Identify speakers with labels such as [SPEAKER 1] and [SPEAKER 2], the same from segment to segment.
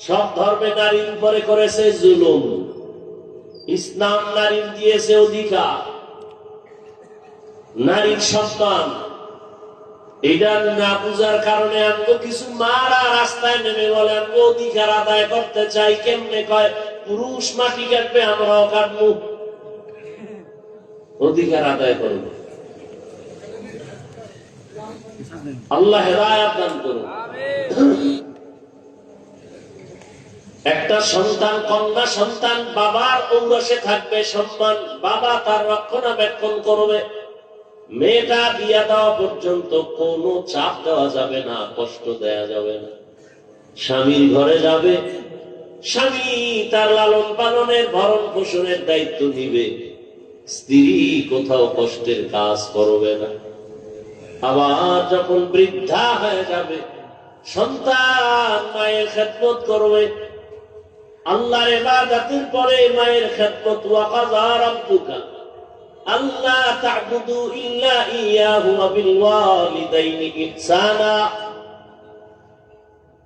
[SPEAKER 1] সব ধর্মে নারীর উপরে করেছে জুলুম, ইসলাম নারীর দিয়েছে অধিকার, নারীর সন্তান। এটা না বুঝার কারণে আমগো কিছু মারা রাস্তায় নেমে বলে আমগো অধিকার আদায় করতে চাই। কেমনে কয়, পুরুষ মাটি কাটবে আমরাও কাটবো, অধিকার আদায় করব। আল্লাহ হেদায়েত দান করুন। একটা সন্তান, কন্যা সন্তান বাবার ঔরসে থাকবে সম্মান, বাবা তার রক্ষণাবেক্ষণ করবে। মেয়েটা বিয়া দেওয়া পর্যন্ত কোনো চাপ দেওয়া যাবে না, কষ্ট দেওয়া যাবে না। স্বামীর ঘরে যাবে, স্বামী তার লালন পালনের ভরণ পোষণের দায়িত্ব নিবে, স্ত্রী কোথাও কষ্টের কাজ করবে না। আবার যখন বৃদ্ধা হয়ে যাবে, সন্তান মায়ের খেদমত করবে। আল্লাহর ইবাদতের পরে মায়ের খেদমত। ওয়া কাযা রাব্বুকা আল্লা তা'বুদু ইল্লা ইয়্যাহু ওয়া বিল ওয়ালিদাইনি ইহসানা।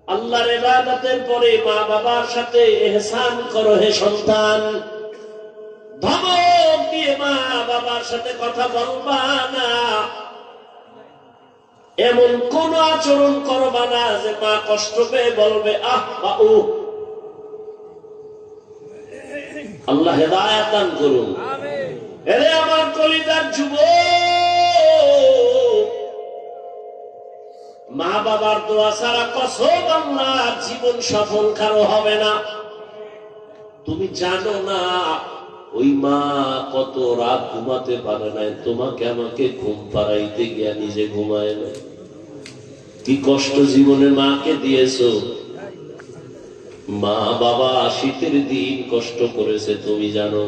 [SPEAKER 1] আল্লাহর ইবাদতের পরে মা বাবার সাথে ইহসান করো হে সন্তান। ধমক দিয়ে মা বাবার সাথে কথা বলবা না, এমন কোন আচরণ করবা না যে মা কষ্ট পেয়ে বলবে আহ বা ও। আল্লাহ হেদায়েত দান করুন। এরে আমার কলিজার যুবক, মা বাবার দোয়া ছাড়া কসম আল্লাহ জীবন সফল কারো হবে না। তুমি জানো না ওই মা কত রাত ঘুমাতে পারে না, তোমাকে আমাকে ঘুম পাড়াইতে গিয়া নিজে ঘুমায় না। কি কষ্ট জীবনে মাকে দিয়েছো। মা বাবা শীতের দিন কষ্ট করেছে, তুমি জানো।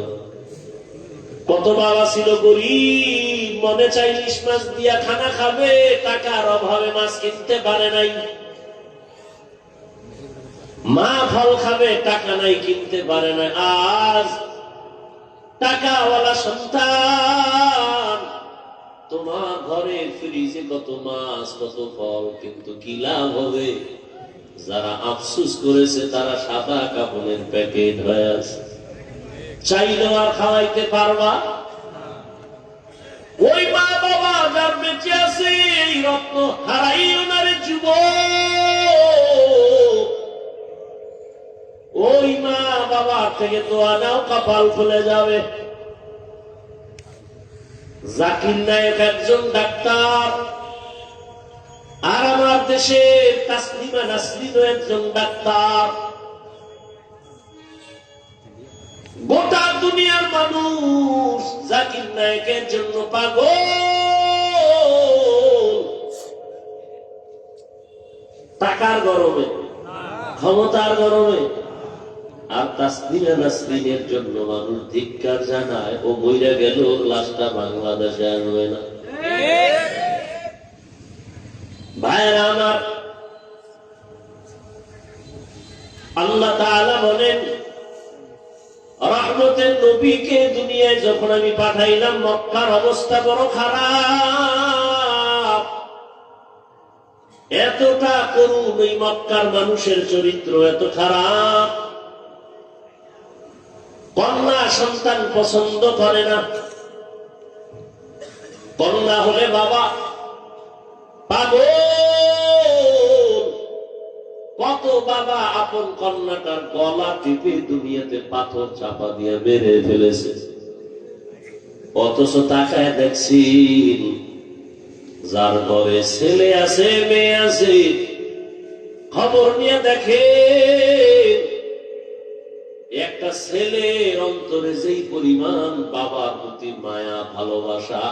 [SPEAKER 1] কত বাবা ছিল গরিব, মনে চাই ইলিশ মাছ দিয়া খানা খাবে, টাকার অভাবে মাছ কিনতে পারে নাই। মা ফল খাবে, টাকা নাই, কিনতে পারে না। আজ টাকাওয়ালা সন্তান, তোমার ঘরে ফ্রিজে কত মাছ কত ফল, কিন্তু কি লাভ হবে? যারা আফসোস করেছে তারা সাদা কাপড়ের প্যাকেট হয়ে আছে, চাইলেও আর খাওয়াইতে পারবা। ওই মা বাবা যার বেঁচে আছে, এই রত্ন হারাইও না রে যুবক। ওই মা বাবার থেকে দোয়া নাও, কপাল খুলে যাবে। জাকির নায়েক একজন ডাক্তার, আর আমার দেশের তাসলিমা নাসরিনও একজন ডাক্তার। গোটা দুনিয়ার মানুষ জাকির নায়েকের জন্য পাগল। টাকার গরমে, ক্ষমতার গরমে। আর তাসলিমা নাসরিনের জন্য মানুষ ধিক্কার জানায়। ও মইরা গেল, লাশটা বাংলাদেশে আসবে না। ভাইরা আমার, আল্লাহ তাআলা বলেন, রহমতের নবীকে দুনিয়ায় যখন আমি পাঠাইলাম, মক্কার অবস্থা বড় খারাপ। এতটা করুণ এই মক্কার মানুষের চরিত্র, এত খারাপ। কন্যা সন্তান পছন্দ করে না। কন্যা হলে বাবা পাগল। কত বাবা আপন কন্যাটার গলা টিপে দুনিয়াতে পাথর চাপা দিয়ে মেরে ফেলেছে। অথচ তাকায় দেখছি, যার ঘরে ছেলে আছে মেয়ে আছে, খবর নিয়ে দেখে একটা ছেলের অন্তরে যেই পরিমাণ বাবার প্রতি মায়া ভালোবাসা,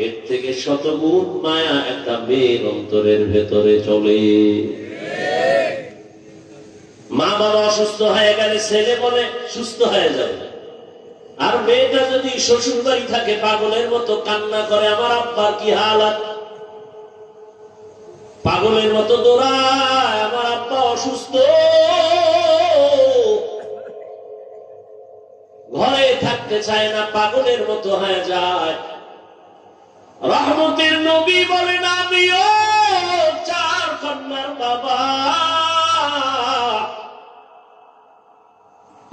[SPEAKER 1] এর থেকে শতগুণ মায়া একটা মেয়ের অন্তরের ভেতরে চলে। মা বাবা অসুস্থ হয়ে গেলে ছেলে বলে সুস্থ হয়ে যাবে, আর মেয়েটা যদি শ্বশুর বাড়ি থাকে পাগলের মতো কান্না করে, আমার আব্বার কি হালাত। পাগলের মতো দৌড়ায়, আমার আব্বা অসুস্থ। ঘরে থাকতে চায় না, পাগলের মতো হয়ে যায়। রহমতের নবী বলেন, আমিও চার কন্যার বাবা।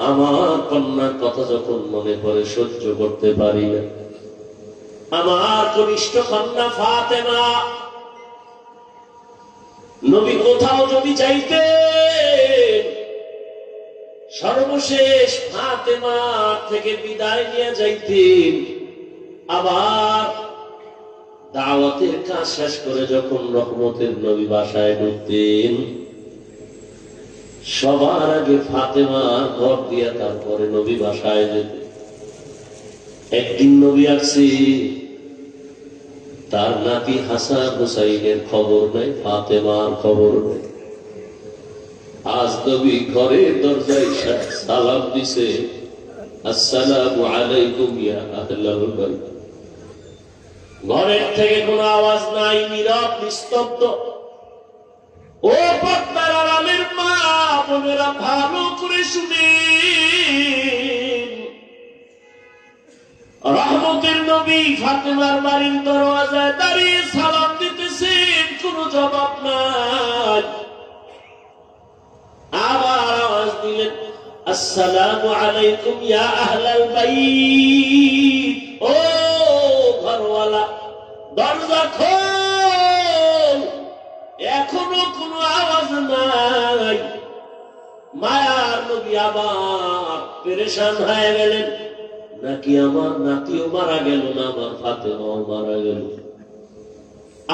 [SPEAKER 1] আমার কন্যার কথা যখন মনে পড়ে সহ্য করতে পারি না। আমার কনিষ্ঠ কন্যা ফাতেমা, নবী কোথাও যদি যাইতে সর্বশেষ ফাতেমা থেকে বিদায় নিয়ে যাইতেন। আবার দাওয়াতের কাজ শেষ করে যখন রহমতের নবী বাসায় ঢুকতেন, সবার আগে ফাতেমা ঘর দিয়া তারপরে নবী বাসায় যেত। একদিন নবী আসছে, তার নাতি হাসান হুসাইনের খবর নাই, ফাতেমার খবর নাই। আজ নবী ঘরের দরজায় সালাম দিছে, আসসালামু আলাইকুম ইয়া আহলাল বাইত। ঘরের থেকে কোনো আওয়াজ নাই, নীরব নিস্তব্ধ। ও পর্দার আড়ালের মা বোনেরা ভালো করে শুনেন, রহমতের নবী ফাতেমার বাড়ির দরওয়াজায় দাঁড়িয়ে সালাম দিতেছেন, কোনো জবাব নাই। আবার আওয়াজ দিলেন, আসসালামু আলাইকুম ইয়া আহলাল বাইত। ও ঘরওয়ালা, দরজা খোল। এখনো কোনো আওয়াজ নাই। মায়ার নবী আবার পেরেশান হয়ে গেলেন, নাকি আমার নাতিও মারা গেল না, আমার ফাতেমাও মারা গেল।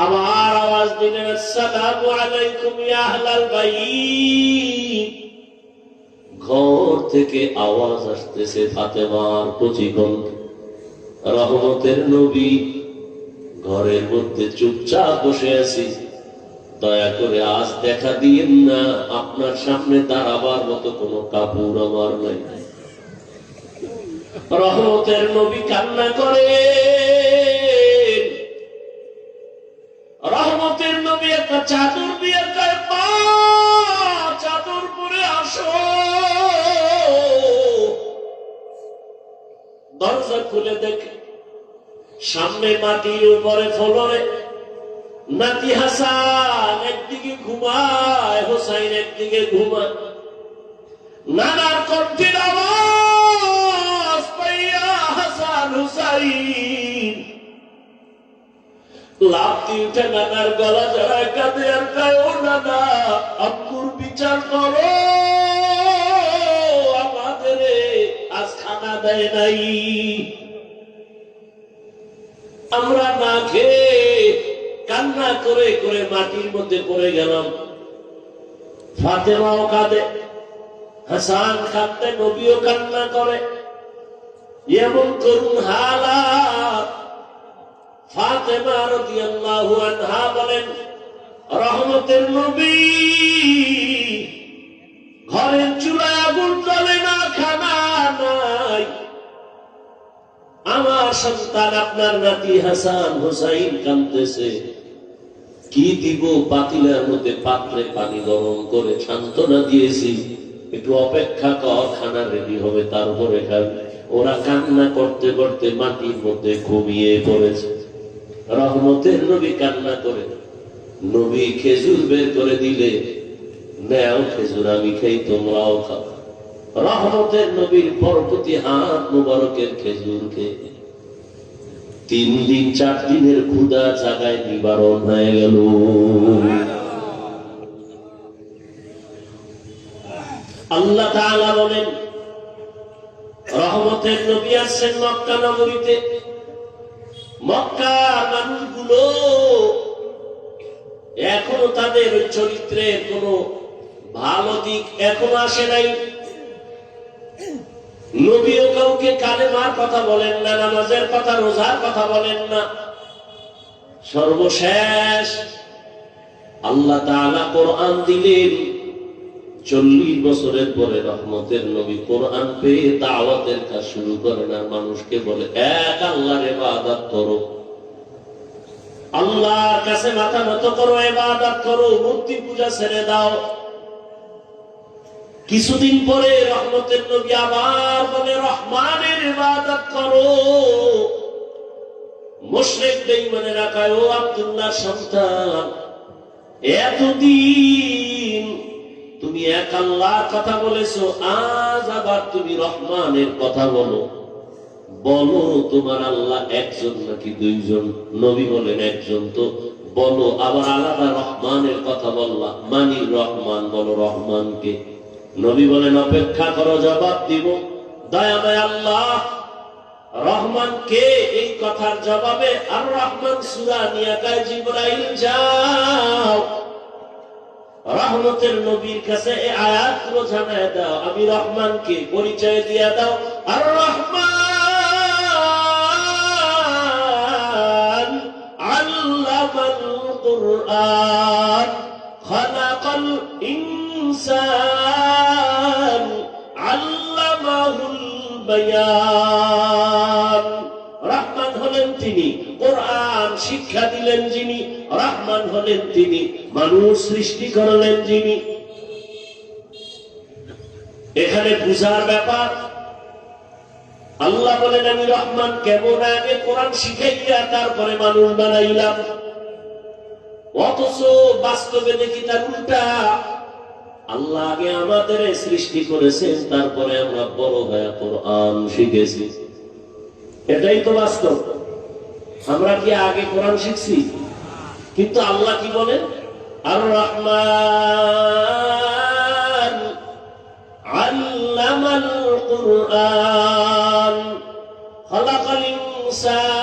[SPEAKER 1] আবার আওয়াজ দিলেন, আসসালামু আলাইকুম ইয়া আহলাল বাইত। ঘর থেকে আওয়াজ আসতেছে ফাতেমার কচি কণ্ঠ। রহমতের নবী, ঘরের মধ্যে চুপচাপ বসে আছি, দয়া করে আজ দেখা দিয়েন না, আপনার সামনে দাঁড়াবার মতো কোনো কাপড় আমার নাই। রহমতের নবী কান্না করে। রহমতের নবী একটা চাদর দিয়ে কয়, মা চাদর পরে আসো। দরজা খুলে দেখে সামনে মাটির উপরে ফলরে নাতি হাসান একদিকে ঘুমায়, হোসাইন একদিকে ঘুমায়। নানার কণ্ঠের আওয়াজ পাইয়া হাসান হুসাইন লাফ দিয়ে উঠে নানার গলা জড়ায় কাঁদে আর কয়, ও নানা, আব্বুর বিচার করো, আমাদের আজ খানা দেয় নাই, আমরা না খেয়ে কান্না করে করে মাটির মধ্যে পড়ে গেলাম। ফাতেমাও কাঁদে, হাসান কাঁদতে, নবীও কান্না করে। এমন করুন হালাত। ফাতেমা রাদিয়াল্লাহু আনহা বলেন, রহমতের নবী ঘরের চুলায় আগুন জ্বলে না, খানা নাই। আমার সন্তান আপনার নাতি হাসান হুসাইন কাঁদতেছে, কি দিব? পাতিলের মধ্যে পাত্রে পানি গরম করে সান্ত্বনা দিয়েছি, একটু অপেক্ষা কর, খানা রেডি হবে তারপরে খাবে। ওরা কান্না করতে করতে মাটির মধ্যে ঘুমিয়ে পড়েছে। রহমতের নবী কান্না করে, নবী খেজুর বের করে দিলে, নেও খেজুর, আমি খাই, তোমরাও খাও। রহমতের নবীর বরকতি হাত মুবারকের খেজুর খেয়ে 3 দিন 4 দিনের ক্ষুধা জাগায় নিবারণ হয়ে গেল। আল্লাহ তাআলা বলেন, রহমতের নবী আসছেন মক্কা নগরীতে। মক্কার মানুষগুলো এখনো তাদের ওই চরিত্রের কোনো ভালো দিক এখনো আসে নাই। নবীও কাউকে কালেমার কথা বলেন না, নামাজের কথা, রোজার কথা বলেন না। সর্বশেষ আল্লাহ তাআলা কোরআন দিলেন। 40 বছরের পরে রহমতের নবী কোরআন পেয়ে দাওয়াতের কাজ শুরু করেন আর মানুষকে বলে, এক আল্লাহর ইবাদত করো, আল্লাহর কাছে মাথা নত করো, ইবাদত করো, মূর্তি পূজা ছেড়ে দাও। কিছুদিন পরে রহমতের নবী আবার বলে, রহমানের ইবাদত করো। মুশরিক বেঈমানেরা কয়, ও আব্দুল্লাহর সন্তান, এতদিন তুমি তুমি এক আল্লাহর কথা বলেছো, আজ আবার তুমি রহমানের কথা বলো। বলো তোমার আল্লাহ একজন নাকি দুইজন? নবী বলেন একজন। তো বলো আবার আলাদা রহমানের কথা বললা, মানি রহমান, বলো রহমানকে। নবী বলেন অপেক্ষা করো, জবাব দিব। দয়াময় আল্লাহ রহমান কে? এই কথার জবাবে আর রহমান সূরা নিয়ে কয় জিবরাইল যাও রহমতের নবীর কাছে এই আয়াতগুলো জানায় দাও, আমি রহমানকে পরিচয় দিয়ে দাও। আর রহমান আল্লামাল কুরআন খালাকাল ইনসান আল্লামাহুল বায়ান। রহমান হলেন তিনি, কোরআন শিক্ষা দিলেন যিনি। রহমান হলেন তিনি, মানুষ সৃষ্টি করলেন যিনি। এখানে বুঝার ব্যাপার। আল্লাহ বলেন আমি রহমান কেমন? আগে কোরআন শিখাইয়া তারপরে মানুষ বানাইলাম। অথচ বাস্তবে দেখি তার উল্টা। আল্লাহ আগে আমাদের সৃষ্টি করেছেন, তারপরে আমরা বড় হয়ে কোরআন শিখেছি। এটাই তো বাস্তব। আমরা কি আগে কোরআন শিখছি? কিন্তু আল্লাহ কি বলেন? আর রহমান আল্লামাল কুরআন খালাকাল ইনসান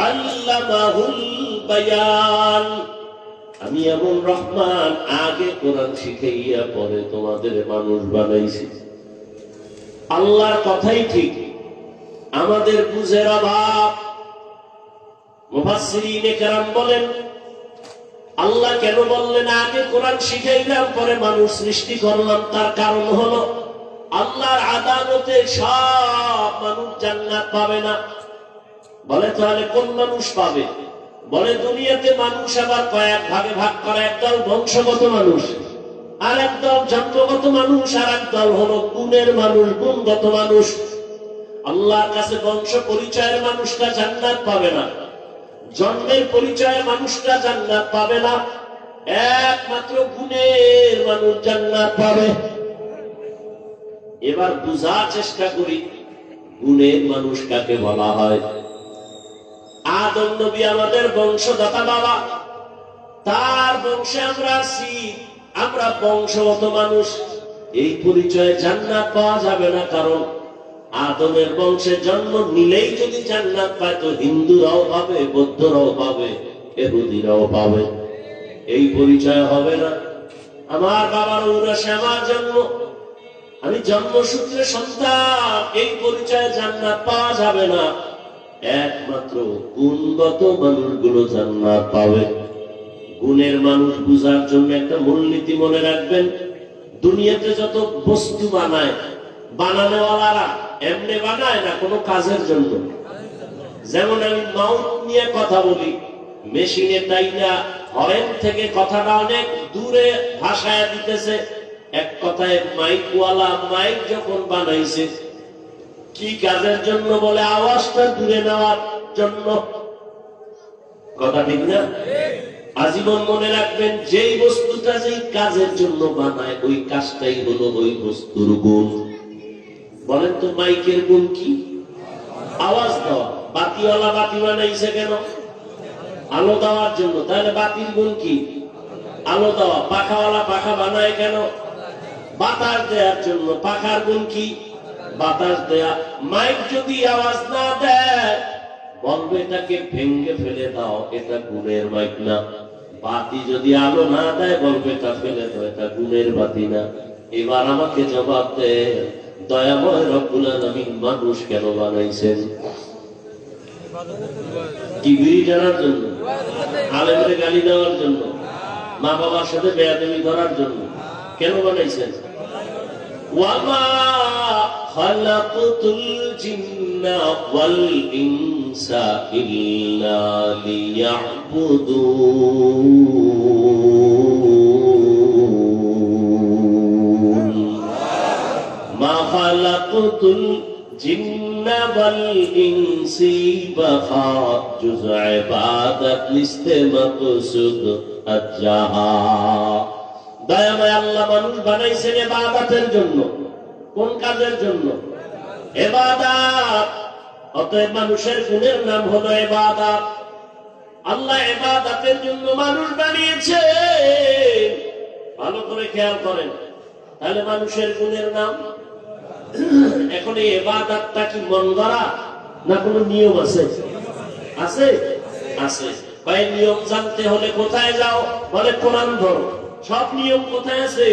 [SPEAKER 1] আল্লামাহুল বায়ান। আমি এমন রহমান, আগে কোরআন শিখাইয়া পরে তোমাদের মানুষ বানাইছি। আল্লাহর কথাই ঠিক, আমাদের বুঝের অভাব। মুফাসসিরিনে কেরাম বলেন আল্লাহ কেন বললেন আগে কোরআন শিখাইলাম পরে মানুষ সৃষ্টি করলাম? তার কারণ হলো আল্লাহর আদালতে সব মানুষ জান্নাত পাবে না। বলে তাহলে কোন মানুষ পাবে? বলে দুনিয়াতে মানুষ আবার কয়েক ভাগে ভাগ করা। একদল বংশগত মানুষ, আর একদল জন্মগত মানুষ, আর একদল হলো গুণের মানুষ, গুণগত মানুষ। আল্লাহর কাছে বংশ পরিচয়ের মানুষটা জান্নাত পাবে না, জন্মের পরিচয়ের মানুষটা জান্নাত পাবে না, একমাত্র গুণের মানুষ জান্নাত পাবে। এবার বুঝার চেষ্টা করি গুণের মানুষ কাকে বলা হয়। আদম নবী আমাদের বংশদাতা বাবা, তার বংশে আমরা আছি, আমরা বংশগত মানুষ। এই পরিচয়ে জান্নাত পাওয়া যাবে না, কারণ আদমের বংশে জন্ম নিলেই যদি জান্নাত পায় তো হিন্দুরাও পাবে, বৌদ্ধরাও পাবে, ইহুদিরাও পাবে। এই পরিচয় হবে না। আমার বাবার ঔরসে আমার জন্ম, আমি জন্মসূত্রে সন্তান, এই পরিচয়ে জান্নাত পাওয়া যাবে না। একমাত্র গুণগত মানুষগুলো জান্নাত পাবে। গুণের মানুষ বুঝার জন্য একটা মূলনীতি মনে রাখবেন। দুনিয়াতে যত বস্তু বানায়, বানানোওয়ালারা এমনি বানায় না, কোনো কাজের জন্য। যেমন আমি মাউথ নিয়ে কথা বলি, মেশিনে তাইনা হরেন থেকে কথাটা অনেক দূরে ভাষায় দিতেছে। এক কথায় মাইকওয়ালা মাইক যখন বানাইছে, কি কাজের জন্য? বলে আওয়াজটা দূরে নেওয়ার জন্য। কথা ঠিক না? আজীবন মনে রাখবেন, যেই বস্তুটা যেই কাজের জন্য বানায় ওই কাজটাই হলো ওই বস্তুর গুণ। বলেন তো মাইকের গুণ কি? আওয়াজ দেওয়া। বাতিওয়ালা বাতি বানাইছে কেন? আলো দেওয়ার জন্য। তাহলে বাতির গুণ কি? আলো দেওয়া। পাখাওয়ালা পাখা বানায় কেন? বাতাস দেওয়ার জন্য। পাখার গুণ কি? বাতাস দেয়া। মাইক যদি আওয়াজ না দেয় বলবে এটাকে ভেঙ্গে ফেলে দাও, এটা গুণের মাইক না। বাতি যদি আলো না দেয় বলবে এটা ফেলে দাও, এটা গুণের বাতি না। এবার আমাকে জবাব দেয়, দয়াময় রব্বুল আলামিন মানুষ কেন বানাইছেন? কি বিড়ি টানার জন্য? আলেমরে গালি দেওয়ার জন্য? মা বাবার সাথে বেয়াদবি করার জন্য? কেন বানাইছেন? ওয়ামা খালাকতুল জিন্না ওয়াল ইনসা ইল্লা লিয়াবুদুন। মা খালাকতুল জিন্না ওয়াল ইনসি বাখা জুজ ইবাদত লিস্তে মাকসুদ আজ্জাহা। দয়াময় আল্লাহ মানুষ বানাইছেন ইবাদতের জন্য। কোন কাজের জন্য? ইবাদত। অতএব মানুষের গুণের নাম হলো ইবাদত। আল্লাহ ইবাদতের জন্য মানুষ বানিয়েছে। ভালো করে খেয়াল করেন, তাহলে মানুষের গুণের নাম। এখন এই ইবাদতটা কি মন গড়া না কোনো নিয়ম আছে? আছে, আছে। ভাই নিয়ম জানতে হলে কোথায় যাও? বলে কোরআন ধরো। সব নিয়ম কোথায় আছে?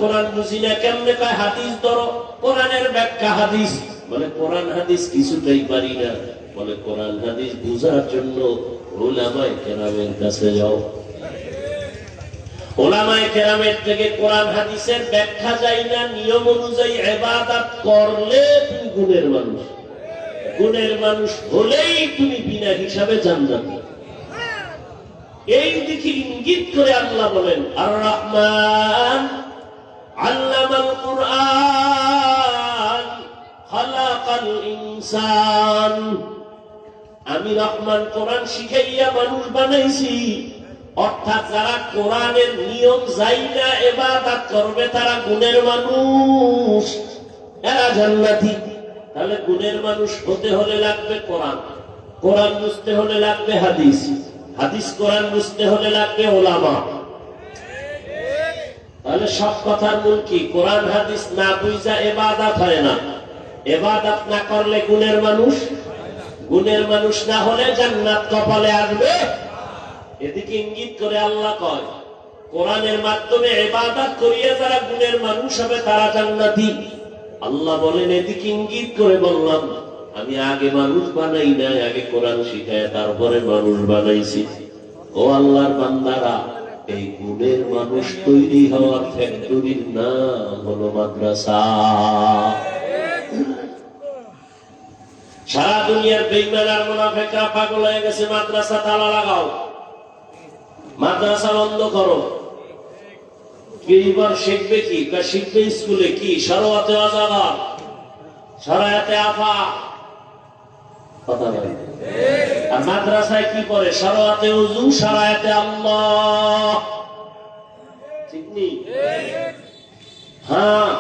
[SPEAKER 1] কোরআন বুঝি না কেমনে? কয় হাদিস ধরো। কোরআনের ব্যাখ্যা হাদিস। বলে কোরআন হাদিস কিছুটাই পারি না। বলে কোরআন হাদিস বুঝার জন্য উলামায়ে কেরামের কাছে যাও। উলামায়ে কেরামের থেকে কোরআন হাদিসের ব্যাখ্যা যায় না, নিয়ম অনুযায়ী ইবাদত করলে তুমি গুণের মানুষ। গুণের মানুষ হলেই তুমি বিনা হিসাবে জান্নাতি। এই দিকে ইঙ্গিত করে আল্লাহ বলেন, আর রহমান আল্লামাল কুরআন খালাকাল ইনসান। আমি রহমান কোরআন শিখাইয়া মানুষ বানাইছি। অর্থাৎ যারা কোরআনের নিয়ম জাইনা ইবাদত করবে তারা গুণের মানুষ, এরা জান্নাতি। তাহলে গুণের মানুষ হতে হলে লাগবে কোরআন, কোরআন বুঝতে হলে লাগবে হাদিস, হাদিস কোরআন বুঝতে হলে লাগবে ওলামা। তাহলে সব কথার মূল কি? কোরআন হাদিস না বুঝা ইবাদত হয় না। ইবাদত না করলে গুণের মানুষ, গুণের মানুষ না হলে জান্নাত কপালে আসবে। এদিকে ইঙ্গিত করে আল্লাহ কয়, কোরআনের মাধ্যমে ইবাদত করিয়া যারা গুণের মানুষ হবে তারা জান্নাতি। আল্লাহ বলেন, এদিকে ইঙ্গিত করে বললাম আমি আগে মানুষ বানাই নাই, আগে কোরআন শিখায় তারপরে মানুষ বানাইছি। ও আল্লাহর বান্দারা, এই গুণের মানুষ তৈরি হওয়ার ফ্যাক্টরির নাম হলো মাদ্রাসা। সারা দুনিয়ার বেঈমান আর মুনাফিকরা পাগল হয়ে গেছে, মাদ্রাসা তালা লাগাও, মাদ্রাসা বন্ধ করো। এইবার শিখবে কি? শিখবে স্কুলে কি? সরওয়াতে আযান, সরায়াতে আফা, কথা বলে। আর মাদ্রাসায় কি পড়ে? সরওয়াতে উযু, সরায়াতে আল্লাহ। ঠিক নেই? হ্যাঁ,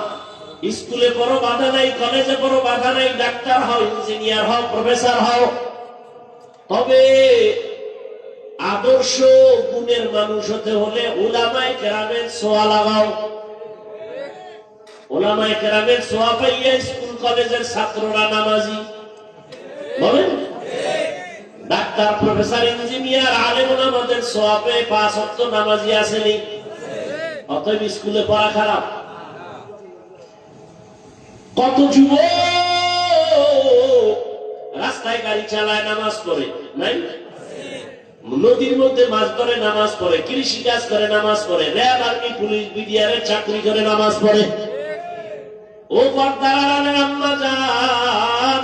[SPEAKER 1] স্কুলে পড়ো বাধা নাই, কলেজে পড়ো বাধা নাই, ডাক্তার হও, ইঞ্জিনিয়ার হও, প্রফেসর হও। তবে আদর্শ গুণের মানুষ হতে হলে উলামায়ে কেরামের ছোঁয়া লাগাও। উলামায়ে কেরামের ছোঁয়া পাইয়া স্কুল কলেজের ছাত্ররা নামাজি। বলেন, ডাক্তার, প্রফেসর, ইঞ্জিনিয়ার, আলেম ওলামাদের ছোঁয়া পেয়ে 5 ওয়াক্ত নামাজি আসেনি। অতএব স্কুলে পড়া খারাপ। কত যুবক রাস্তায় গাড়ি চালায়, নামাজ পড়ে নাই? নদীর মধ্যে মাছ ধরে নামাজ পড়ে, কৃষি কাজ করে নামাজ পড়ে, র্যাব, আর্মি, পুলিশ, বিডিআরের চাকরি করে নামাজ পড়ে। ও পর্দার আড়ালের আম্মা জান,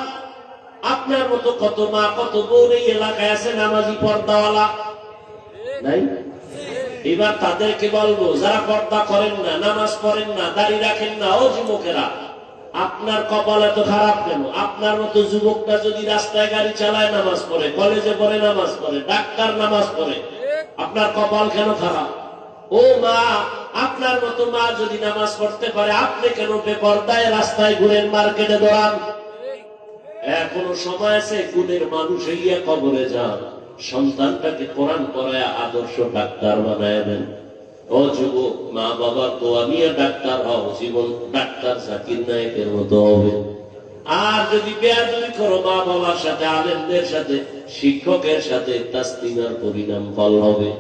[SPEAKER 1] আপনার মতো কত মা, কত বোন এই এলাকায় আছে নামাজি পর্দাওয়ালা নাই? এবার তাদেরকে বলবো, যারা পর্দা করেন না, নামাজ পড়েন না, দাড়ি রাখেন না, ও যুবকেরা, আপনার কপাল এত খারাপ কেন? আপনার মতো যুবকটা যদি রাস্তায় গাড়ি চালায় নামাজ পড়ে, কলেজে পড়ে নামাজ পড়ে, ডাক্তার নামাজ পড়ে, আপনার কপাল কেন খারাপ? ও মা, আপনার মতো মা যদি নামাজ পড়তে পারে, আপনি কেন বেপরদায় রাস্তায় ঘুরেন, মার্কেটে দৌড়ান? এখনো সময় আছে, গুণের মানুষ হইয়া কবরে যান, সন্তানটাকে কোরআন পড়ায় আদর্শ ডাক্তার বানায় দেন। ও যুবক, মা বাবার দোয়া নিয়ে ডাক্তার হও, জীবন ডাক্তার জাকির নায়েকের মতো হবে। আর যদি বেয়াদবি করো মা বাবার সাথে, আলেমদের সাথে, শিক্ষকের সাথে, তাসলিমার পরিণাম ফল হবে।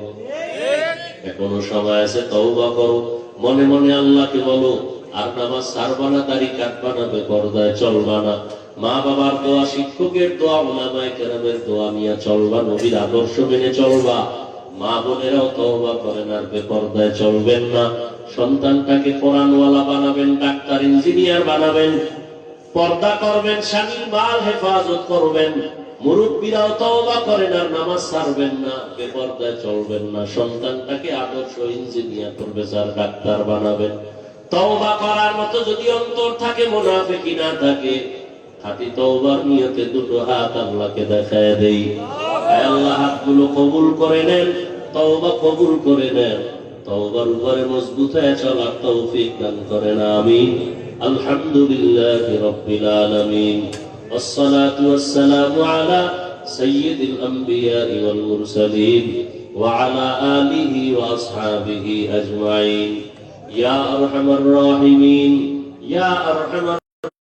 [SPEAKER 1] এখনো সময় আছে, তওবা করো, মনে মনে আল্লাহকে বলো, আর নামাজ ছাড়বা না, দাড়ি কাটবা না, বেপরদায় চলবা না, মা বাবার দোয়া, শিক্ষকের দোয়া, উলামায়ে কেরামের দোয়া নিয়ে চলবা, নবীর আদর্শ মেনে চলবা। মা বোনেরাও তওবা করেন, আর বেপরদায় চলবেন না। সন্তানটাকে কোরআনওয়ালা বানাবেন, ডাক্তার, ইঞ্জিনিয়ার বানাবেন, পর্দা করবেন, স্বামীর মাল হেফাজত করবেন। মুরব্বীরাও তওবা করেন, আর নামাজ ছাড়বেন না, বেপরদায় চলবেন না। সন্তানটাকে আদর্শ ইঞ্জিনিয়ার, প্রফেসর, ডাক্তার বানাবেন। তওবা করার মতো যদি অন্তর থাকে, মুনাফিকি না থাকে, খাঁটি তওবার নিয়তে দুটো হাত আল্লাহকে দেখায় দেই। আল্লাহ হাতগুলো কবুল করে নেন, তওবা কবুল করে নেন, তওবার উপরে মজবুত হয়ে চলার তৌফিক দান করেন, আমিন। আলহামদুলিল্লাহি রাব্বিল আলামিন, والصلاة والسلام على سيد الأنبياء والمرسلين وعلى آله وأصحابه أجمعين. يا أرحم الراحمين، يا أرحم